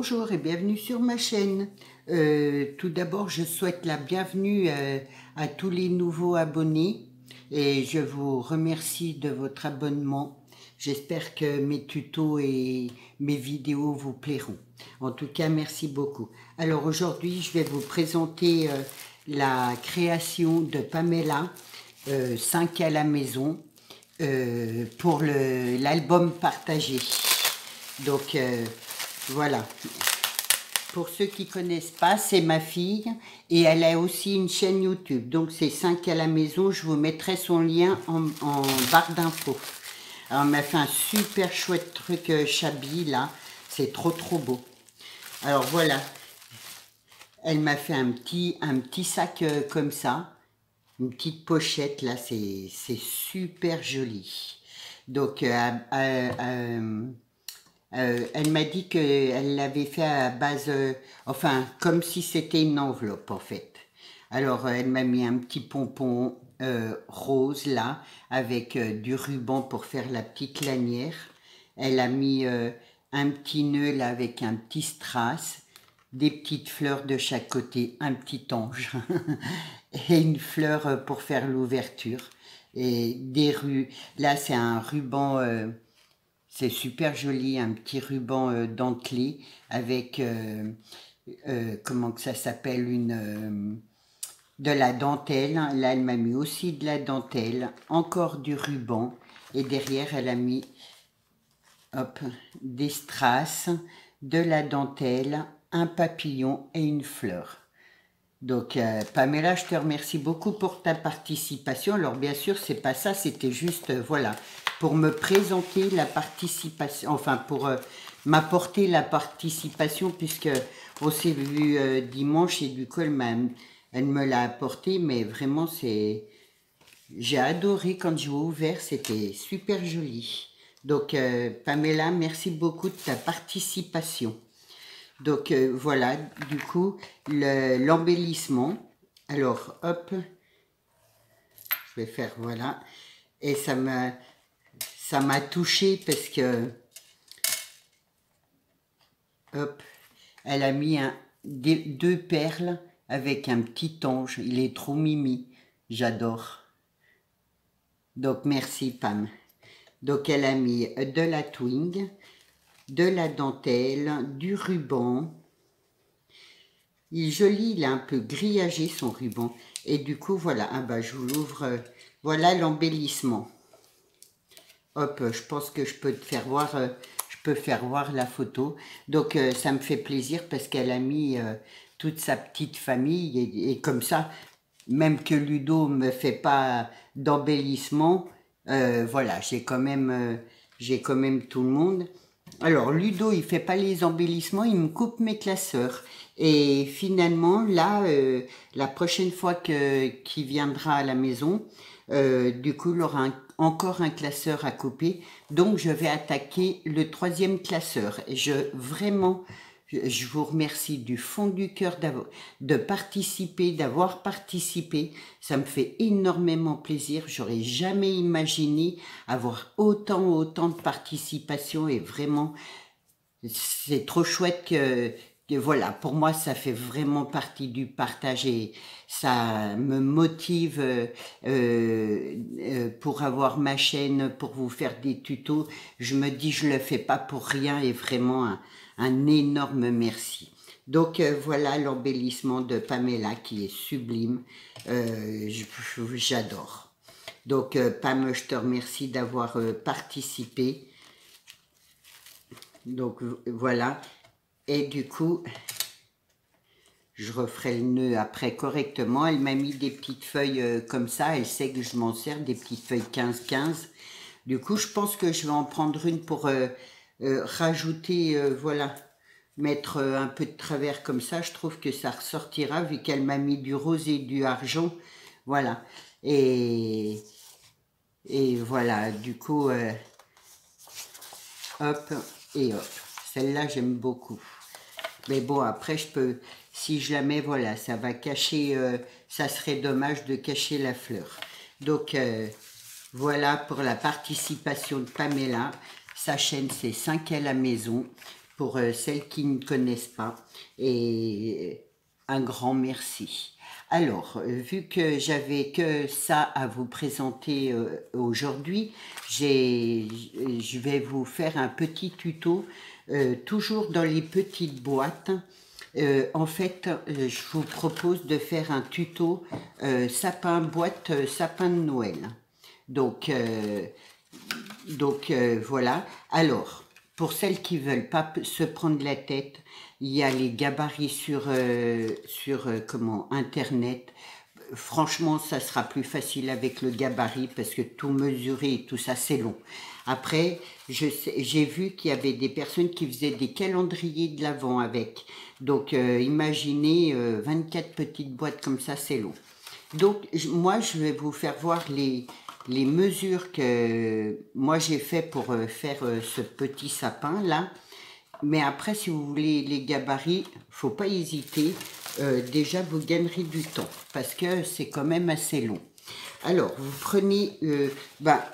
Bonjour et bienvenue sur ma chaîne. Tout d'abord, je souhaite la bienvenue à tous les nouveaux abonnés et je vous remercie de votre abonnement. J'espère que mes tutos et mes vidéos vous plairont. En tout cas, merci beaucoup. Alors aujourd'hui, je vais vous présenter la création de Pamela, 5 à la maison, pour l'album partagé. Donc voilà, pour ceux qui connaissent pas, c'est ma fille et elle a aussi une chaîne YouTube. Donc c'est 5 à la maison, je vous mettrai son lien en barre d'infos. Alors elle m'a fait un super chouette truc Chabi là, c'est trop beau. Alors voilà, elle m'a fait un petit sac comme ça, une petite pochette là, c'est super joli. Donc elle m'a dit qu'elle l'avait fait à base, enfin, comme si c'était une enveloppe en fait. Alors, elle m'a mis un petit pompon rose là, avec du ruban pour faire la petite lanière. Elle a mis un petit nœud là avec un petit strass, des petites fleurs de chaque côté, un petit ange et une fleur pour faire l'ouverture. Et des là c'est un ruban... c'est super joli, un petit ruban dentelé avec, comment que ça s'appelle, de la dentelle. Là, elle m'a mis aussi de la dentelle, encore du ruban. Et derrière, elle a mis, hop, des strass, de la dentelle, un papillon et une fleur. Donc, Pamela, je te remercie beaucoup pour ta participation. Alors, bien sûr, c'est pas ça, c'était juste, voilà, pour me présenter la participation, enfin, pour m'apporter la participation, puisque on s'est vu dimanche et du coup, elle me l'a apporté, mais vraiment, j'ai adoré quand j'ai ouvert, c'était super joli. Donc, Pamela, merci beaucoup de ta participation. Donc voilà, du coup, l'embellissement. Alors, hop, je vais faire, voilà. Et ça m'a touché parce que, hop, elle a mis deux perles avec un petit ange. Il est trop mimi, j'adore. Donc merci Pam. Donc elle a mis de la twing, de la dentelle, du ruban. Il est joli, il est un peu grillagé son ruban. Et du coup, voilà, ah bah, je vous l'ouvre. Voilà l'embellissement. Hop, je pense que je peux te faire voir, je peux faire voir la photo. Donc, ça me fait plaisir parce qu'elle a mis toute sa petite famille. Et comme ça, même que Ludo me fait pas d'embellissement, voilà, j'ai quand même tout le monde. Alors, Ludo, il fait pas les embellissements, il me coupe mes classeurs. Et finalement, là, la prochaine fois qu'il viendra à la maison, du coup, il aura encore un classeur à couper. Donc, je vais attaquer le 3e classeur. Et vraiment, je vous remercie du fond du cœur de participer, d'avoir participé. Ça me fait énormément plaisir. J'aurais jamais imaginé avoir autant de participation et vraiment, c'est trop chouette que voilà, pour moi, ça fait vraiment partie du partage et ça me motive pour avoir ma chaîne, pour vous faire des tutos. Je me dis, je le fais pas pour rien et vraiment un énorme merci. Donc voilà l'embellissement de Pamela qui est sublime, j'adore. Donc Pam, je te remercie d'avoir participé. Donc voilà, et du coup, je referai le nœud après correctement. Elle m'a mis des petites feuilles comme ça, elle sait que je m'en sers, des petites feuilles 15-15. Du coup, je pense que je vais en prendre une pour rajouter, voilà, mettre un peu de travers comme ça. Je trouve que ça ressortira vu qu'elle m'a mis du rose et du argent. Voilà, et voilà, du coup, hop et hop. Celle-là, j'aime beaucoup. Mais bon, après, je peux, si je la mets, voilà, ça va cacher, ça serait dommage de cacher la fleur. Donc, voilà pour la participation de Pamela. Sa chaîne, c'est 5 à la maison. pour celles qui ne connaissent pas. Et un grand merci. Alors, vu que j'avais que ça à vous présenter aujourd'hui, je vais vous faire un petit tuto, toujours dans les petites boîtes. En fait, je vous propose de faire un tuto boîte sapin de Noël. Donc voilà. Alors, pour celles qui veulent pas se prendre la tête, il y a les gabarits sur comment Internet. Franchement, ça sera plus facile avec le gabarit parce que tout mesurer et tout ça, c'est long. Après, j'ai vu qu'il y avait des personnes qui faisaient des calendriers de l'Avent avec. Donc, imaginez 24 petites boîtes comme ça, c'est long. Donc, moi, je vais vous faire voir les mesures que moi j'ai fait pour faire ce petit sapin là. Mais après, si vous voulez les gabarits, faut pas hésiter. Déjà, vous gagnerez du temps parce que c'est quand même assez long. Alors, vous prenez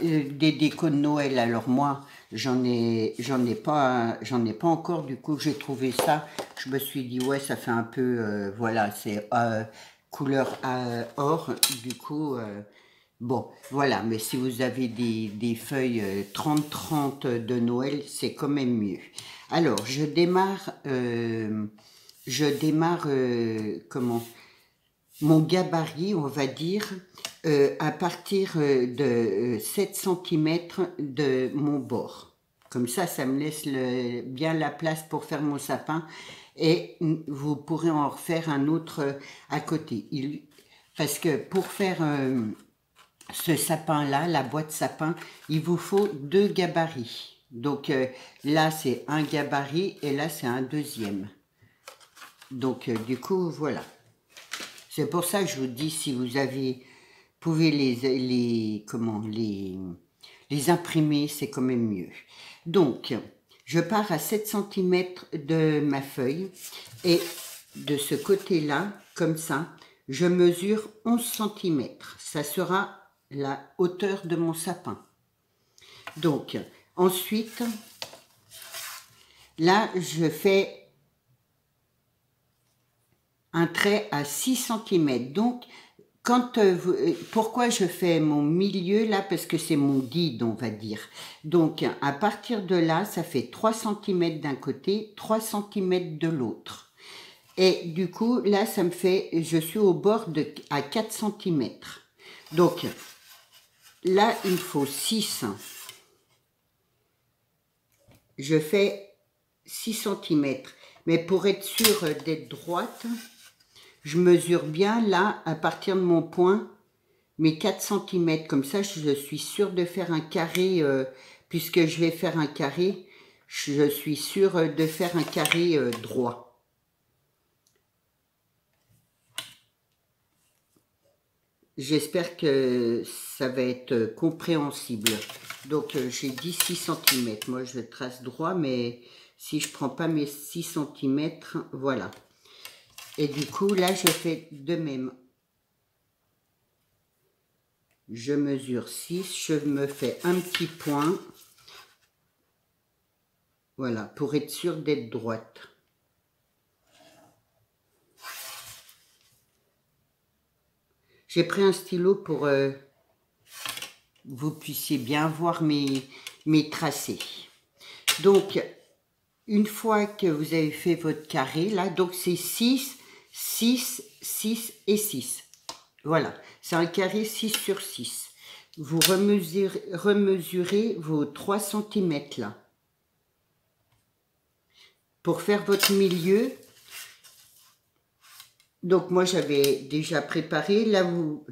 des décos de Noël. Alors moi, j'en ai pas encore. Du coup, j'ai trouvé ça. Je me suis dit ouais, ça fait un peu voilà, c'est couleur or. Du coup, bon, voilà. Mais si vous avez des feuilles 30-30 de Noël, c'est quand même mieux. Alors, je démarre comment? Mon gabarit, on va dire, à partir de 7 cm de mon bord. Comme ça me laisse bien la place pour faire mon sapin. Et vous pourrez en refaire un autre à côté. Parce que pour faire ce sapin-là, la boîte sapin, il vous faut 2 gabarits. Donc là, c'est un gabarit et là, c'est un deuxième. Donc du coup, voilà. C'est pour ça que je vous dis, si vous pouvez les imprimer, c'est quand même mieux. Donc, je pars à 7 cm de ma feuille et de ce côté-là, comme ça, je mesure 11 cm. Ça sera la hauteur de mon sapin. Donc, ensuite, là, je fais un trait à 6 cm. Donc, pourquoi je fais mon milieu là? Parce que c'est mon guide, on va dire. Donc, à partir de là, ça fait 3 cm d'un côté, 3 cm de l'autre. Et du coup, là, ça me fait, je suis au bord à 4 cm. Donc, là, il me faut 6. Je fais 6 cm. Mais pour être sûr d'être droite, je mesure bien là, à partir de mon point, mes 4 cm. Comme ça, je suis sûre de faire un carré, puisque je vais faire un carré, je suis sûre de faire un carré droit. J'espère que ça va être compréhensible. Donc, j'ai dit 6 cm. Moi, je trace droit, mais si je prends pas mes 6 cm, voilà. Et du coup, là, je fais de même. Je mesure 6, je me fais un petit point. Voilà, pour être sûr d'être droite. J'ai pris un stylo pour vous puissiez bien voir mes tracés. Donc, une fois que vous avez fait votre carré, là, donc c'est 6, 6, 6 et 6. Voilà, c'est un carré 6 sur 6. Vous remesurez vos 3 cm là. Pour faire votre milieu, donc moi j'avais déjà préparé, là vous...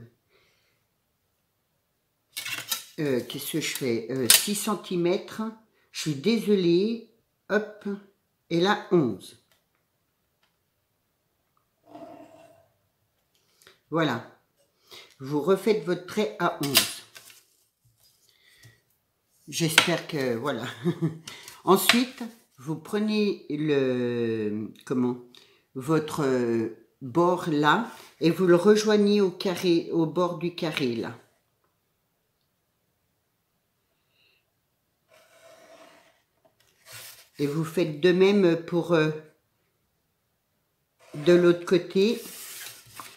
qu'est-ce que je fais 6 cm, je suis désolée, hop, et là 11. Voilà. Vous refaites votre trait à 11. J'espère que, voilà. Ensuite, vous prenez votre bord là, et vous le rejoignez au carré, au bord du carré là. Et vous faites de même pour de l'autre côté,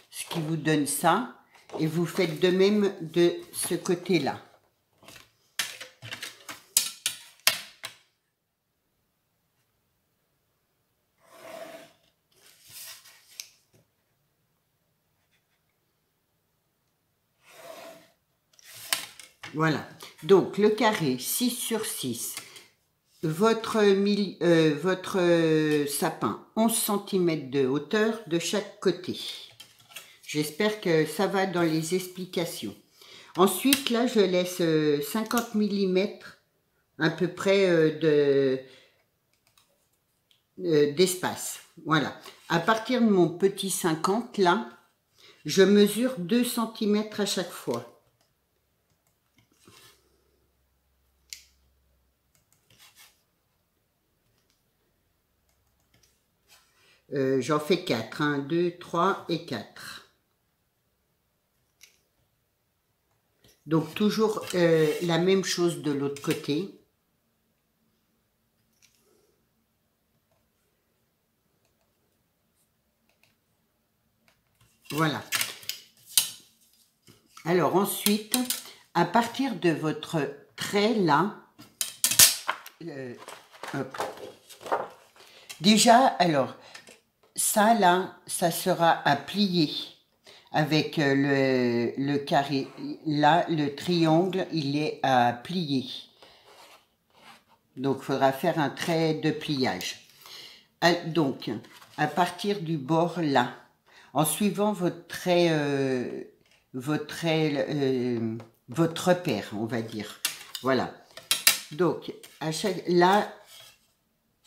ce qui vous donne ça. Et vous faites de même de ce côté-là. Voilà. Donc, le carré 6 sur 6. Votre sapin, 11 cm de hauteur de chaque côté. J'espère que ça va dans les explications. Ensuite, là, je laisse 50 mm à peu près d'espace. Voilà. À partir de mon petit 50, là, je mesure 2 cm à chaque fois. J'en fais 4. 1, 2, 3 et 4. Donc, toujours la même chose de l'autre côté. Voilà. Alors, ensuite, à partir de votre trait, là, hop. Déjà, alors, ça, là, ça sera à plier avec le carré. Là, le triangle, il est à plier. Donc, il faudra faire un trait de pliage. Donc, à partir du bord, là, en suivant votre trait, votre repère, on va dire. Voilà. Donc, là,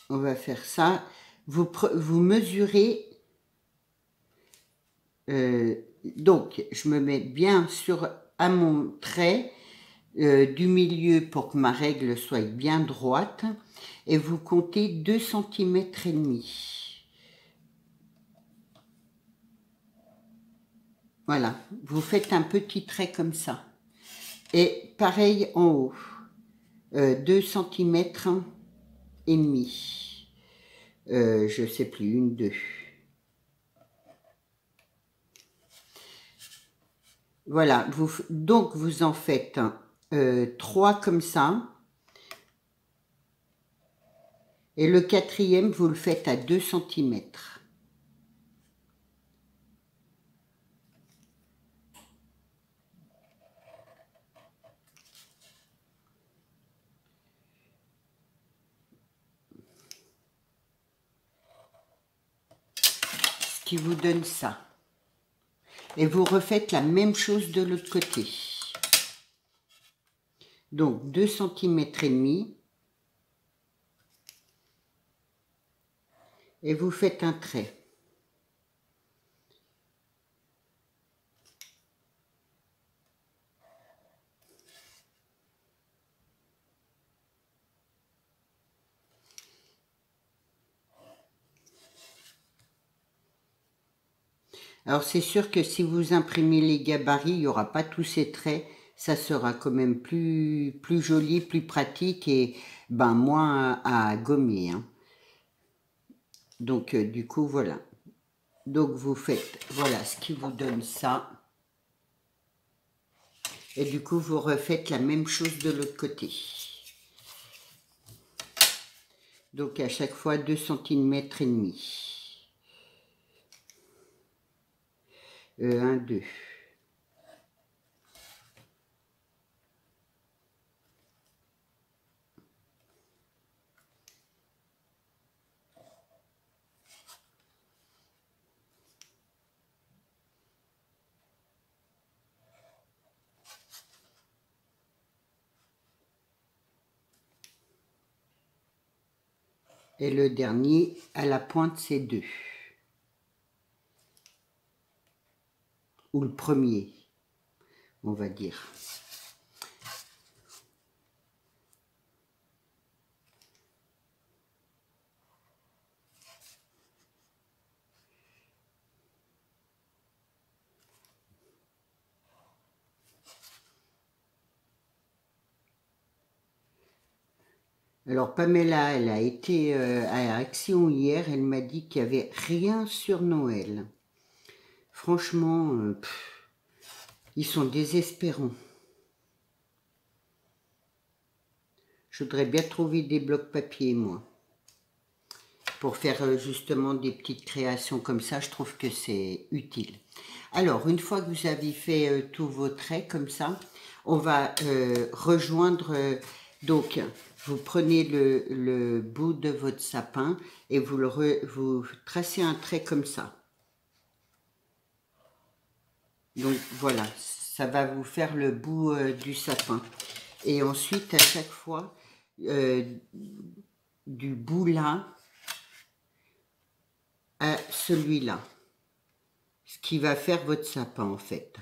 on va faire ça. Vous mesurez. Donc, je me mets bien à mon trait du milieu pour que ma règle soit bien droite. Et vous comptez 2 cm et demi. Voilà. Vous faites un petit trait comme ça. Et pareil en haut. 2 cm et demi. Je sais plus, une, deux. Voilà, donc vous en faites 3 comme ça. Et le quatrième, vous le faites à 2 cm. Ce qui vous donne ça. Et vous refaites la même chose de l'autre côté. Donc 2 cm et demi. Et vous faites un trait. Alors c'est sûr que si vous imprimez les gabarits, il n'y aura pas tous ces traits. Ça sera quand même plus joli, plus pratique et ben moins à gommer. Hein. Donc du coup voilà. Donc vous faites, voilà ce qui vous donne ça. Et du coup vous refaites la même chose de l'autre côté. Donc à chaque fois 2 cm et demi. 1, 2. Et le dernier, à la pointe, c'est 2. Ou le premier, on va dire. Alors Pamela, elle a été à Action hier, elle m'a dit qu'il n'y avait rien sur Noël. Franchement, ils sont désespérants. Je voudrais bien trouver des blocs papier, moi. Pour faire justement des petites créations comme ça, je trouve que c'est utile. Alors, une fois que vous avez fait tous vos traits comme ça, on va rejoindre, donc vous prenez le bout de votre sapin et vous tracez un trait comme ça. Donc voilà, ça va vous faire le bout du sapin. Et ensuite, à chaque fois, du bout là à celui-là, ce qui va faire votre sapin en fait.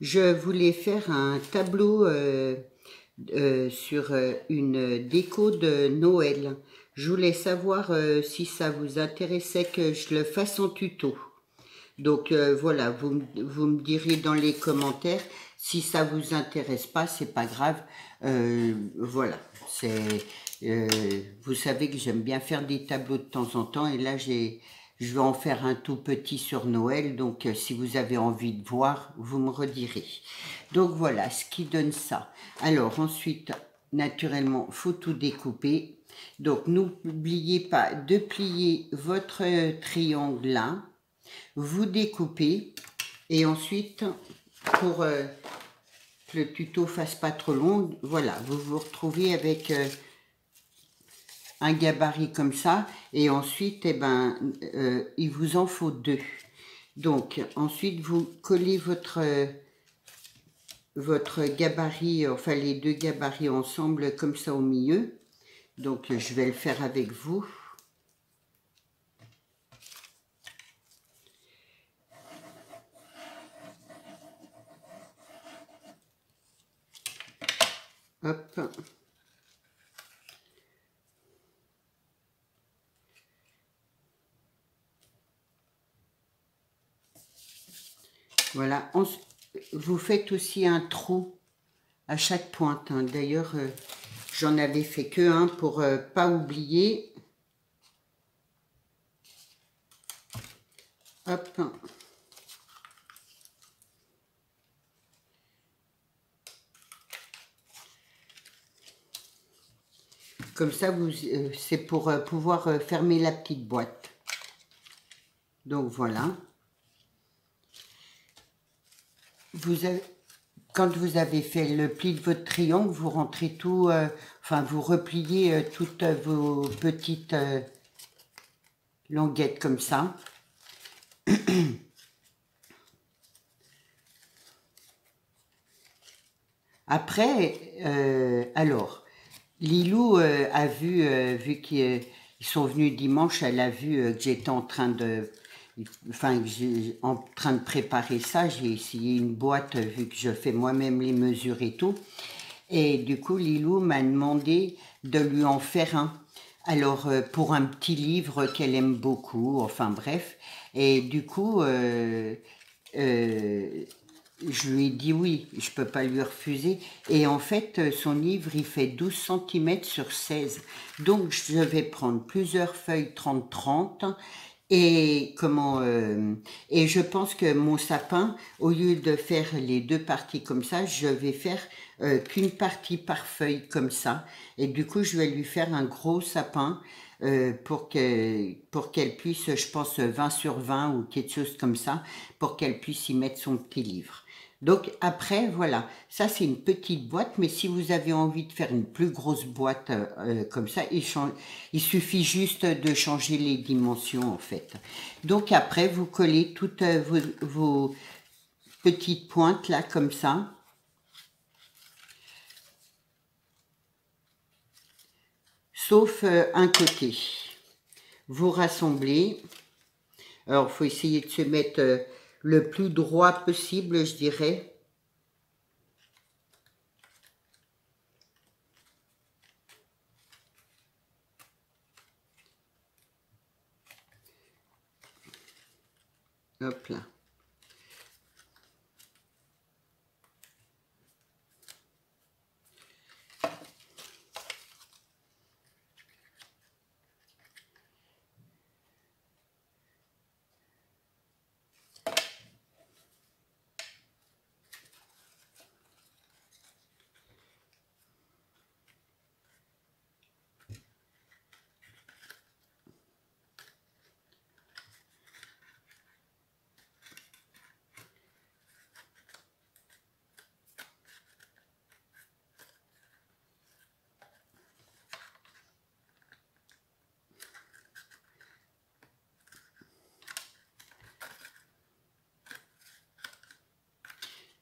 Je voulais faire un tableau sur une déco de Noël. Je voulais savoir si ça vous intéressait que je le fasse en tuto. Donc voilà, vous me direz dans les commentaires. Si ça vous intéresse pas, c'est pas grave. Voilà, vous savez que j'aime bien faire des tableaux de temps en temps. Et là, je vais en faire un tout petit sur Noël. Donc si vous avez envie de voir, vous me redirez. Donc voilà, ce qui donne ça. Alors ensuite, naturellement, faut tout découper. Donc n'oubliez pas de plier votre triangle là. Vous découpez et ensuite, pour que le tuto fasse pas trop long, voilà, vous vous retrouvez avec un gabarit comme ça et ensuite, eh ben, il vous en faut deux. Donc, ensuite, vous collez votre gabarit, enfin les deux gabarits ensemble comme ça au milieu. Donc, je vais le faire avec vous. Hop. Voilà. Vous faites aussi un trou à chaque pointe. Hein. D'ailleurs, j'en avais fait que un pour pas oublier. Hop. Comme ça, c'est pour pouvoir fermer la petite boîte. Donc voilà. Quand vous avez fait le pli de votre triangle, vous rentrez tout, enfin vous repliez toutes vos petites languettes comme ça. Après, alors, Lilou a vu qu'ils sont venus dimanche, elle a vu que j'étais en train de, préparer ça. J'ai essayé une boîte vu que je fais moi-même les mesures et tout. Et du coup, Lilou m'a demandé de lui en faire un. Alors, pour un petit livre qu'elle aime beaucoup, enfin bref. Et du coup, je lui ai dit oui, je peux pas lui refuser. Et en fait, son livre, il fait 12 cm sur 16. Donc, je vais prendre plusieurs feuilles 30-30 Et comment et je pense que mon sapin, au lieu de faire les deux parties comme ça, je vais faire qu'une partie par feuille comme ça. Et du coup, je vais lui faire un gros sapin pour qu'elle puisse, je pense, 20 sur 20 ou quelque chose comme ça, pour qu'elle puisse y mettre son petit livre. Donc après, voilà, ça c'est une petite boîte, mais si vous avez envie de faire une plus grosse boîte comme ça, il suffit juste de changer les dimensions en fait. Donc après, vous collez toutes vos petites pointes là comme ça. Sauf un côté. Vous rassemblez. Alors, il faut essayer de se mettre le plus droit possible, je dirais. Hop là.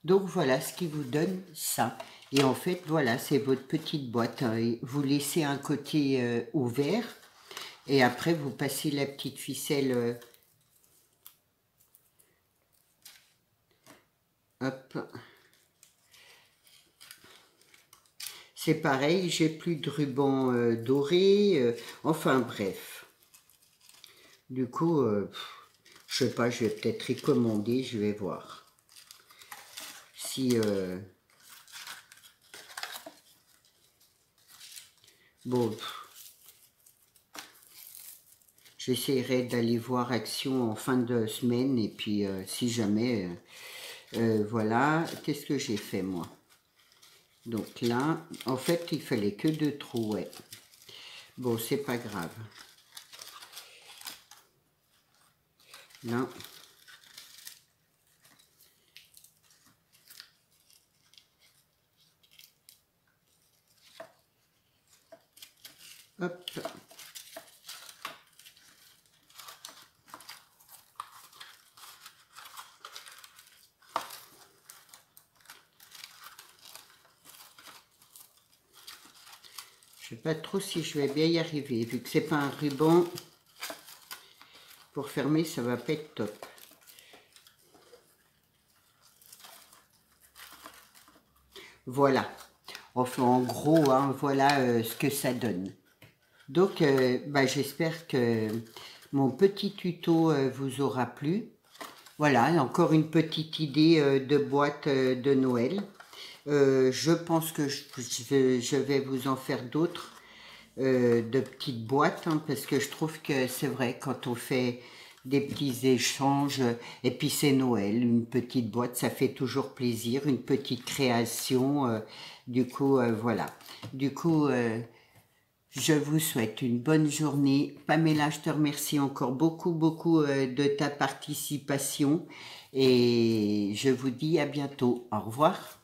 Donc voilà ce qui vous donne ça. Et en fait, voilà, c'est votre petite boîte. Vous laissez un côté ouvert et après vous passez la petite ficelle. Hop. C'est pareil, j'ai plus de ruban doré. Enfin bref. Du coup, je sais pas, je vais peut-être y commander, je vais voir. Si bon, j'essaierai d'aller voir Action en fin de semaine et puis si jamais, voilà, qu'est-ce que j'ai fait moi? Donc là, en fait, il fallait que 2 trous, ouais. Bon, c'est pas grave. Là. Hop. Je sais pas trop si je vais bien y arriver, vu que c'est pas un ruban. Pour fermer, ça va pas être top. Voilà. Enfin, en gros, hein, voilà ce que ça donne. Donc, bah, j'espère que mon petit tuto vous aura plu. Voilà, encore une petite idée de boîte de Noël. Je pense que je vais vous en faire d'autres de petites boîtes, hein, parce que je trouve que c'est vrai, quand on fait des petits échanges, et puis c'est Noël, une petite boîte, ça fait toujours plaisir, une petite création, du coup, voilà. Du coup, je vous souhaite une bonne journée. Pamela, je te remercie encore beaucoup, beaucoup de ta participation, et je vous dis à bientôt. Au revoir.